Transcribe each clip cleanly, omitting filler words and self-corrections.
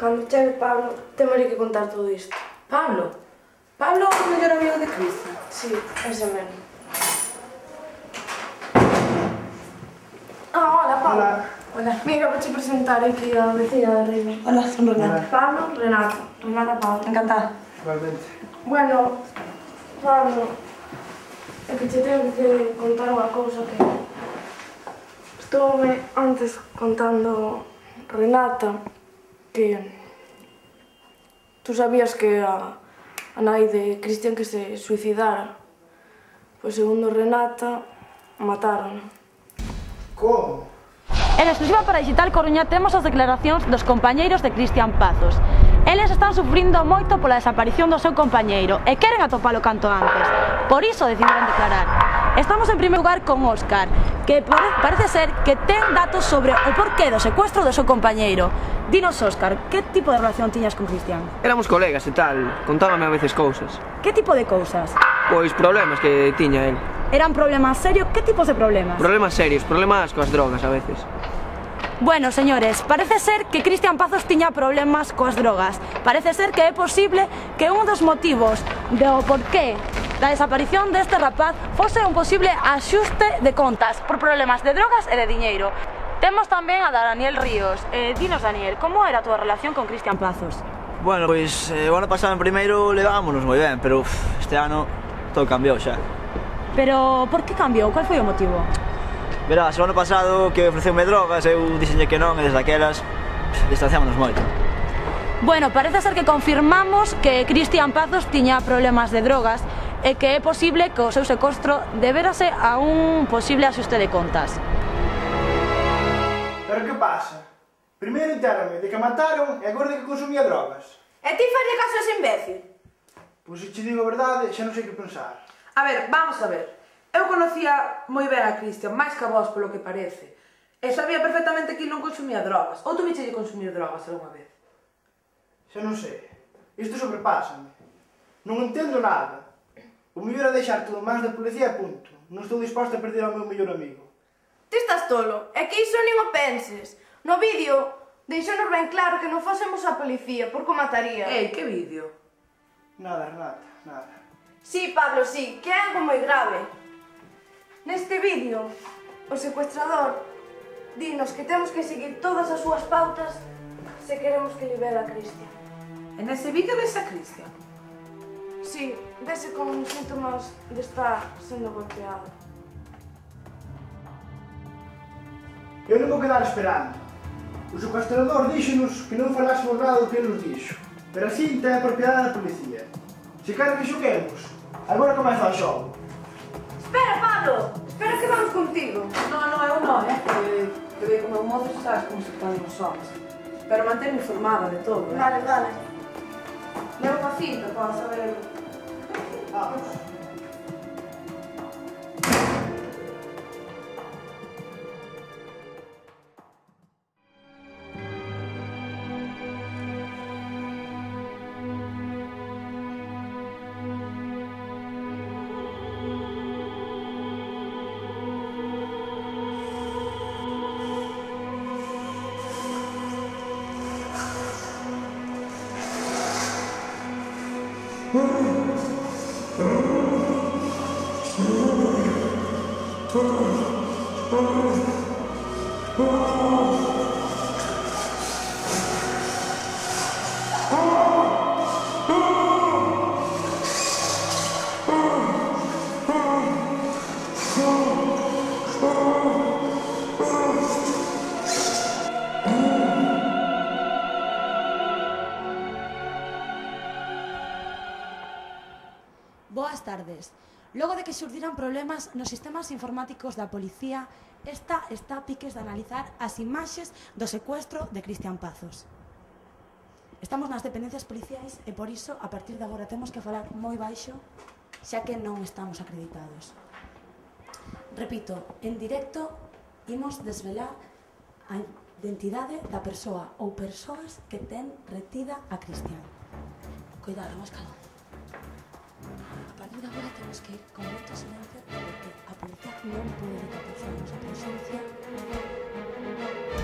Cando chegue Pablo, temerei que contar todo isto. Pablo? Pablo é o mellor amigo de Cristian? Sí, ese mesmo. Hola, Pablo. Hola. Hola. Mira, vou te presentar aquí a vecina de arriba. Hola, son Renata. Pablo, Renata. Renata, Pablo. Encantada. Igualmente. Bueno, Pablo, é que te tengo que contar unha cousa que... Estoume antes contando Renata que... Tú sabías que a nai de Cristian que se suicidara. Pois segundo Renata, mataron. Como? En exclusiva para Digital Coruña temos as declaracións dos compañeiros de Cristian Pazos. Eles están sufrindo moito pola desaparición do seu compañeiro e queren atopalo canto antes. Por iso decidiron declarar. Estamos en primeiro lugar con Óscar, que parece ser que ten datos sobre o porqué do secuestro do seu compañeiro. Dinos, Óscar, que tipo de relación tiñas con Cristian? Éramos colegas e tal, contábame a veces cousas. Que tipo de cousas? Pois problemas que tiña el. Eran problemas serios? Que tipos de problemas? Problemas serios, problemas coas drogas a veces. Bueno, señores, parece ser que Cristian Pazos tiña problemas coas drogas. Parece ser que é posible que un dos motivos do porqué da desaparición deste rapaz fose un posible axuste de contas por problemas de drogas e de diñeiro. Temos tamén a Daniel Ríos. Dinos, Daniel, como era a túa relación con Cristian Pazos? Bueno, pois o ano pasado en primeiro levámonos moi ben, pero este ano todo cambiou xa. Pero por que cambiou? Qual foi o motivo? Verás, o ano pasado que ofreceume drogas, eu dixenlle que non e desde aquelas distanciámonos moito. Bueno, parece ser que confirmamos que Cristian Pazos tiña problemas de drogas e que é posible que o seu secuestro deberase a un posible axuste de contas. Pero que pasa? Primeiro entérame de que mataron e agora de que consumía drogas. E ti falle caso a ese imbécil? Pois se che digo a verdade, xa non sei que pensar. A ver, vamos a ver. Eu conocía moi ben a Cristian, máis que a vos polo que parece. E sabía perfectamente que non consumía drogas. Ou tu vichelle consumir drogas algunha vez? Xa non sei. Isto sobrepásame. Non entendo nada. O mellor é deixar todo en mans da policía e punto. Non estou disposto a perder ao meu mellor amigo. Ti estás tolo, é que iso nin o penses. No vídeo deixonos ben claro que non fósemos a policía, porque o mataría. Ei, que vídeo? Nada, Renata, nada. Sí, Pablo, sí, que é algo moi grave. Neste vídeo, o secuestrador dinos que temos que seguir todas as súas pautas se queremos que libere a Cristian. En ese vídeo ves a Cristian? Sí, vese con síntomas de estar sendo golpeado. Eu non vou quedar esperando. O secuestrador díxenos que non falásemos nada do que ele nos dixo. Pero a cinta é a propiedade da policía. Se quero que xoguemos, agora comeza o xogo. Espera, Pablo! Espera que vamos contigo. Non, eu non, que ve como mozo sabes como se ponen os homens. Pero mantén informada de todo, Vale, vale. Leva unha cinta para saber... Vamos. Boas tardes. Logo de que xurdiran problemas nos sistemas informáticos da policía, esta está a piques de analizar as imaxes do secuestro de Cristian Pazos. Estamos nas dependencias policiais e por iso, a partir de agora, temos que falar moi baixo, xa que non estamos acreditados. Repito, en directo imos desvelar a identidade da persoa ou persoas que ten retida a Cristian. Cuidado, máis calma. A partir de agora temos que ir con moito silencio porque a policía non pode detectar a nosa presencia. Cuidado.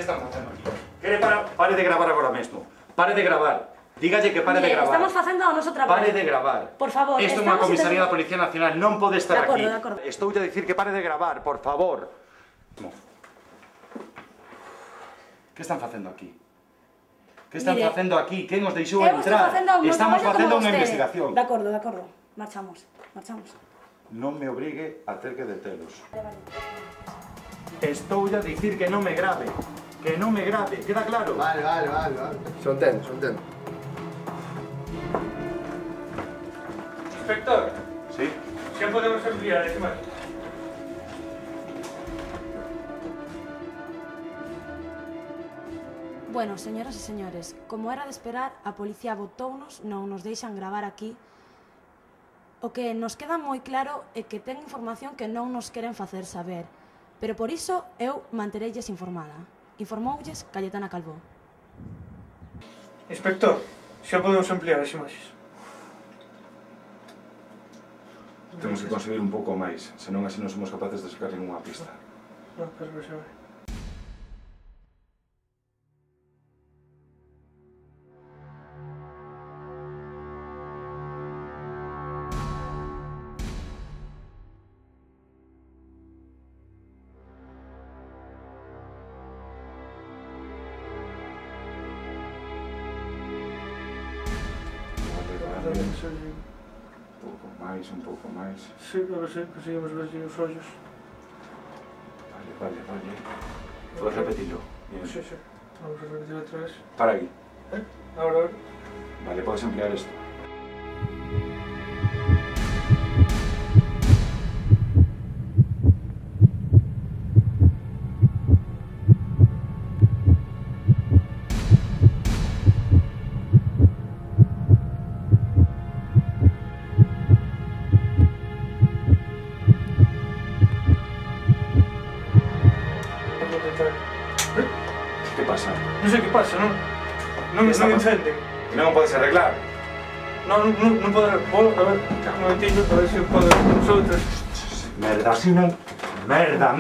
Que están facendo aquí? Quere pare de gravar agora mesmo. Pare de gravar. Dígalle que pare de gravar. Estamos facendo o noso traballo. Pare de gravar. Por favor, isto é unha comisaría da Policía Nacional, non pode estar aquí. De acordo. Estou a dicir que pare de gravar, por favor. Que están facendo aquí? Que están facendo aquí? Quen os deixou entrar? Estamos facendo unha investigación. De acordo. Marchamos. Non me obrigue a ter que detelos. Estou a dicir que non me grave. Que non me grave, queda claro? Vale. Son entendo. Inspector, Sí? xa podemos ampliar ese máis. Bueno, señoras e señores, como era de esperar, a policía botóunos, non nos deixan gravar aquí. O que nos queda moi claro é que ten información que non nos queren facer saber, pero por iso eu mantereilles informada. Informoulles Cayetana Calvó. Inspector, xa podemos ampliar as imaxes. Temos que conseguir un pouco máis, senón así non somos capaces de sacar ninguna pista. Non, pero xa vai. Un pouco máis. Sí, a ver se conseguimos ver os ollos. Vale. Podes repetilo. Sí. Vamos a repetir outra vez. Para aquí. Ahora. Vale, podes ampliar isto. Que pasa? Non sei que pasa, non encende. Que non podes arreglar? Non pode... Vou, a ver, un momentinho, a ver se pode nosotros. Merda, si non... Merda!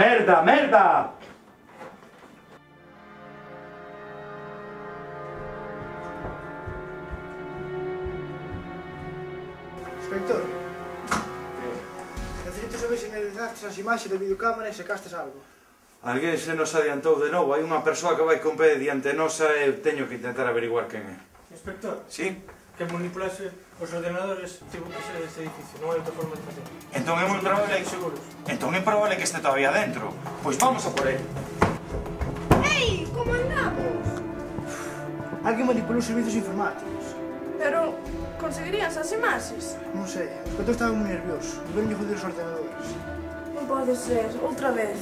Inspector, necesito saber se analizaste as imaxes da videocámara e sacastes algo. Alguén se nos adiantou de novo. Hai unha persoa que vai con pé diante nosa e teño que intentar averiguar quen é. Inspector, Sí? que manipulase os ordenadores tivo que ser deste edificio, non hai outra forma de facer. Entón é moi probable... Seguros. Entón é probable que este todavía dentro. Pois vamos a por él. Ei, como andamos? Alguén manipulou os servizos informáticos. Pero conseguirían as imaxes? Non sei, o inspector estaba moi nervioso. Deberon joder os ordenadores. Non pode ser, outra vez.